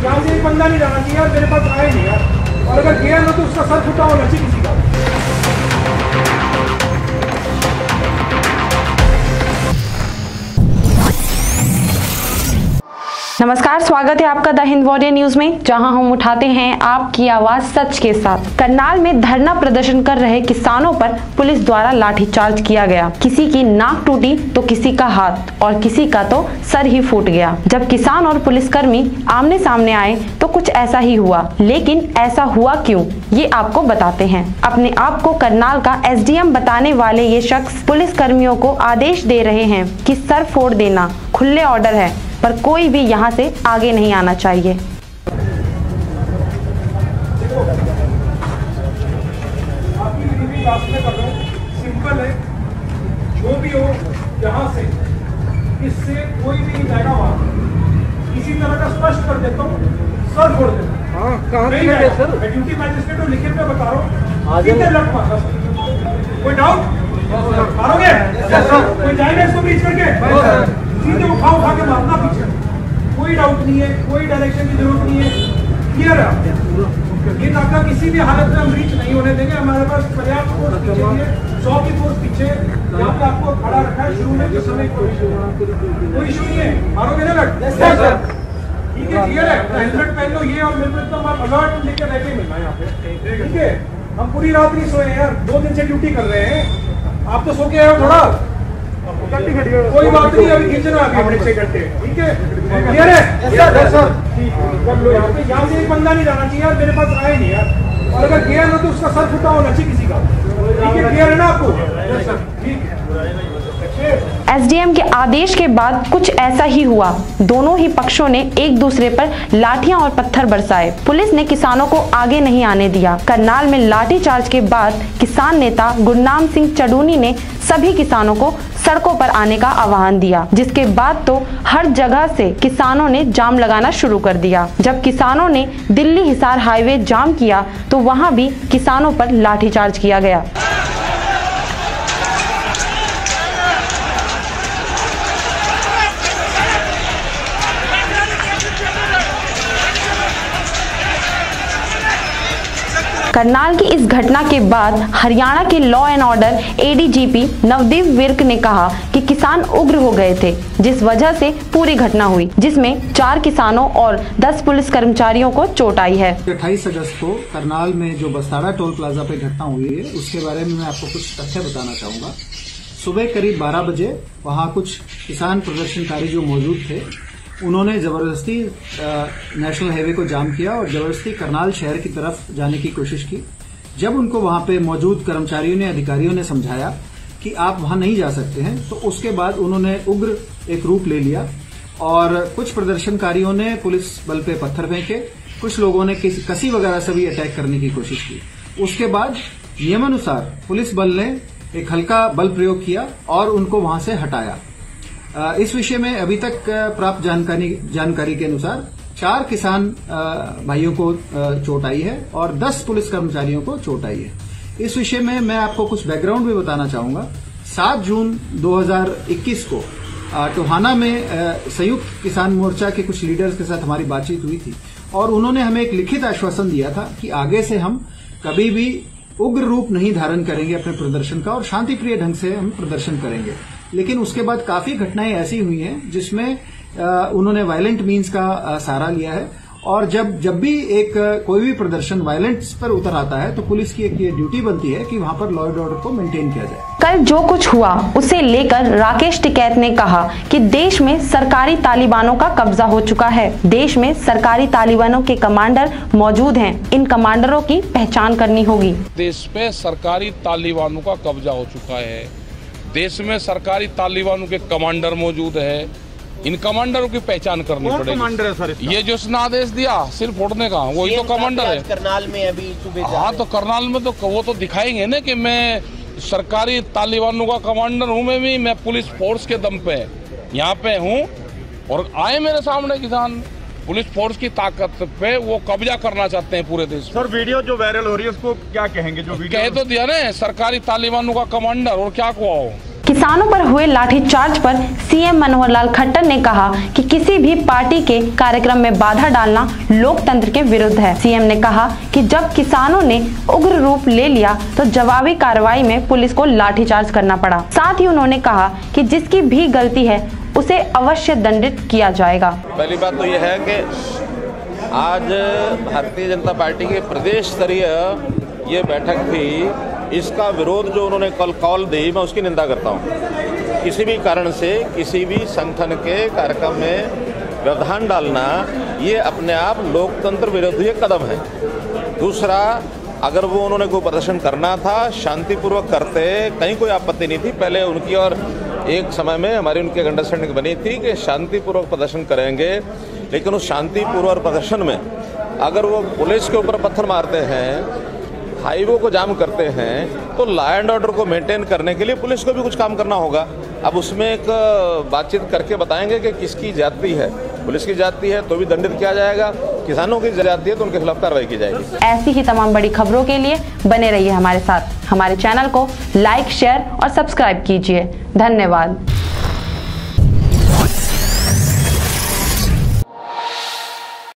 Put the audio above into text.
यहाँ से एक बंदा नहीं जाना चाहिए यार, मेरे पास आए नहीं यार, और अगर गया ना तो उसका सर फुटा होना चाहिए किसी का। नमस्कार, स्वागत है आपका द हिंद वॉरियर न्यूज में, जहां हम उठाते हैं आपकी आवाज सच के साथ। करनाल में धरना प्रदर्शन कर रहे किसानों पर पुलिस द्वारा लाठीचार्ज किया गया। किसी की नाक टूटी तो किसी का हाथ और किसी का तो सर ही फूट गया। जब किसान और पुलिसकर्मी आमने सामने आए तो कुछ ऐसा ही हुआ, लेकिन ऐसा हुआ क्यों, ये आपको बताते हैं। अपने आप को करनाल का SDM बताने वाले ये शख्स पुलिस कर्मियों को आदेश दे रहे हैं कि सर फोड़ देना खुले ऑर्डर है, पर कोई भी यहाँ से आगे नहीं आना चाहिए। सिंपल है, जो भी हो यहाँ से इससे कोई भी नहीं जाएगा वहाँ। इसी तरह का स्पष्ट कर देता हूँ, सर छोड़ देना। हाँ, कहाँ से सर? मैं ड्यूटी मैजिस्ट्रेट और लिखित में बता रहा हूँ, सीधे लट मारना। कोई डाउट मारोगे? कोई जाएगा इसको बीच करके? सीधे उठा के मारना पीछे, कोई डाउट नहीं है, कोई डायरेक्शन की जरूरत नहीं है, क्लियर है। ये नाका किसी भी हालत में हम रीच नहीं होने देंगे। हमारे पास पर्याप्त फोर्स पीछे है, 100 की फोर्स पीछे यहाँ पे आपको खड़ा रखा है। शुरू में किस समय कोई इशू नहीं है, मारोगे ना लट? ठीक है, क्लियर है। हेलमेट पहन लो, ये और मेरे को एकदम आप अलर्ट लेकर रहते मिलना यहाँ पे, ठीक है। हम पूरी रात नहीं सोए यार, 2 दिन से ड्यूटी कर रहे हैं। आप तो सो के आए हो थोड़ा, कोई बात नहीं, अभी खींचना आगे 6 घंटे, ठीक है, क्लियर है सर? ठीक है, कर लो यहाँ पे। यहाँ से एक बंदा नहीं जाना चाहिए यार, मेरे पास आए नहीं यार, और अगर गया ना तो उसका सर फुटा होना चाहिए किसी का, ठीक है, क्लियर है ना आपको? ठीक है। SDM के आदेश के बाद कुछ ऐसा ही हुआ। दोनों ही पक्षों ने एक दूसरे पर लाठियां और पत्थर बरसाए। पुलिस ने किसानों को आगे नहीं आने दिया। करनाल में लाठीचार्ज के बाद किसान नेता गुरनाम सिंह चडूनी ने सभी किसानों को सड़कों पर आने का आह्वान दिया, जिसके बाद तो हर जगह से किसानों ने जाम लगाना शुरू कर दिया। जब किसानों ने दिल्ली हिसार हाईवे जाम किया तो वहां भी किसानों पर लाठीचार्ज किया गया। करनाल की इस घटना के बाद हरियाणा के law and order ADGP Navdeep Virk ने कहा कि किसान उग्र हो गए थे, जिस वजह से पूरी घटना हुई, जिसमें 4 किसानों और 10 पुलिस कर्मचारियों को चोट आई है। 28 अगस्त को करनाल में जो बस्तारा टोल प्लाजा पे घटना हुई है, उसके बारे में मैं आपको कुछ तथ्य बताना चाहूंगा। सुबह करीब 12 बजे वहां कुछ किसान प्रदर्शनकारी जो मौजूद थे, उन्होंने जबरदस्ती नेशनल हाईवे को जाम किया और जबरदस्ती करनाल शहर की तरफ जाने की कोशिश की। जब उनको वहां पे मौजूद कर्मचारियों ने, अधिकारियों ने समझाया कि आप वहां नहीं जा सकते हैं, तो उसके बाद उन्होंने उग्र एक रूप ले लिया और कुछ प्रदर्शनकारियों ने पुलिस बल पे पत्थर फेंके, कुछ लोगों ने कसी वगैरह से भी अटैक करने की कोशिश की। उसके बाद नियमानुसार पुलिस बल ने एक हल्का बल प्रयोग किया और उनको वहां से हटाया। इस विषय में अभी तक प्राप्त जानकारी के अनुसार 4 किसान भाइयों को चोट आई है और 10 पुलिस कर्मचारियों को चोट आई है। इस विषय में मैं आपको कुछ बैकग्राउंड भी बताना चाहूंगा। 7 जून 2021 को टोहाना में संयुक्त किसान मोर्चा के कुछ लीडर्स के साथ हमारी बातचीत हुई थी और उन्होंने हमें एक लिखित आश्वासन दिया था कि आगे से हम कभी भी उग्र रूप नहीं धारण करेंगे अपने प्रदर्शन का और शांतिप्रिय ढंग से हम प्रदर्शन करेंगे। लेकिन उसके बाद काफी घटनाएं ऐसी हुई हैं जिसमें उन्होंने वायलेंट मीन्स का सहारा लिया है और जब भी कोई भी प्रदर्शन वायलेंस पर उतर आता है तो पुलिस की एक ये ड्यूटी बनती है कि वहां पर लॉ एंड ऑर्डर को मेंटेन किया जाए। कल जो कुछ हुआ उसे लेकर राकेश टिकैत ने कहा कि देश में सरकारी तालिबानों का कब्जा हो चुका है। देश में सरकारी तालिबानों के कमांडर मौजूद हैं। इन कमांडरों की पहचान करनी होगी। देश पे सरकारी तालिबानों का कब्जा हो चुका है। देश में सरकारी तालिबानों के कमांडर मौजूद है। इन कमांडरों की पहचान करनी पड़ेगी। कमांडर है सर ये जो उसने आदेश दिया सिर फोड़ने का, वही तो कमांडर है। करनाल में अभी सुबह हाँ, तो करनाल में तो वो तो दिखाएंगे ना कि मैं सरकारी तालिबानों का कमांडर हूँ। मैं पुलिस फोर्स के दम पे यहाँ पे हूँ और आए मेरे सामने किसान पुलिस फोर्स की ताकत पे वो कब्जा करना चाहते हैं पूरे देश। सर वीडियो जो वायरल हो रही है उसको क्या कहेंगे? जो वीडियो कह तो दिया ना, सरकारी तालिबानों का कमांडर, और क्या हुआ हो। किसानों पर हुए लाठीचार्ज पर सीएम मनोहर लाल खट्टर ने कहा कि किसी भी पार्टी के कार्यक्रम में बाधा डालना लोकतंत्र के विरुद्ध है। सीएम ने कहा कि जब किसानों ने उग्र रूप ले लिया तो जवाबी कार्रवाई में पुलिस को लाठीचार्ज करना पड़ा। साथ ही उन्होंने कहा कि जिसकी भी गलती है उसे अवश्य दंडित किया जाएगा। पहली बात तो यह है कि आज भारतीय जनता पार्टी के प्रदेश स्तरीय ये बैठक थी, इसका विरोध जो उन्होंने कल कॉल दी, मैं उसकी निंदा करता हूँ। किसी भी कारण से किसी भी संगठन के कार्यक्रम में व्यवधान डालना ये अपने आप लोकतंत्र विरोधी कदम है। दूसरा, अगर वो उन्होंने कोई प्रदर्शन करना था शांतिपूर्वक करते, कहीं कोई आपत्ति नहीं थी। पहले उनकी और एक समय में हमारी उनकी अंडरस्टैंडिंग बनी थी कि शांतिपूर्वक प्रदर्शन करेंगे, लेकिन उस शांतिपूर्वक प्रदर्शन में अगर वो पुलिस के ऊपर पत्थर मारते हैं, हाईवे को जाम करते हैं, तो लॉ एंड ऑर्डर को मेंटेन करने के लिए पुलिस को भी कुछ काम करना होगा। अब उसमें एक बातचीत करके बताएंगे कि किसकी जाति है। पुलिस की जाति है तो भी दंडित किया जाएगा, किसानों की जाति है तो उनके खिलाफ कार्रवाई की जाएगी। ऐसी ही तमाम बड़ी खबरों के लिए बने रहिए हमारे साथ। हमारे चैनल को लाइक, शेयर और सब्सक्राइब कीजिए। धन्यवाद।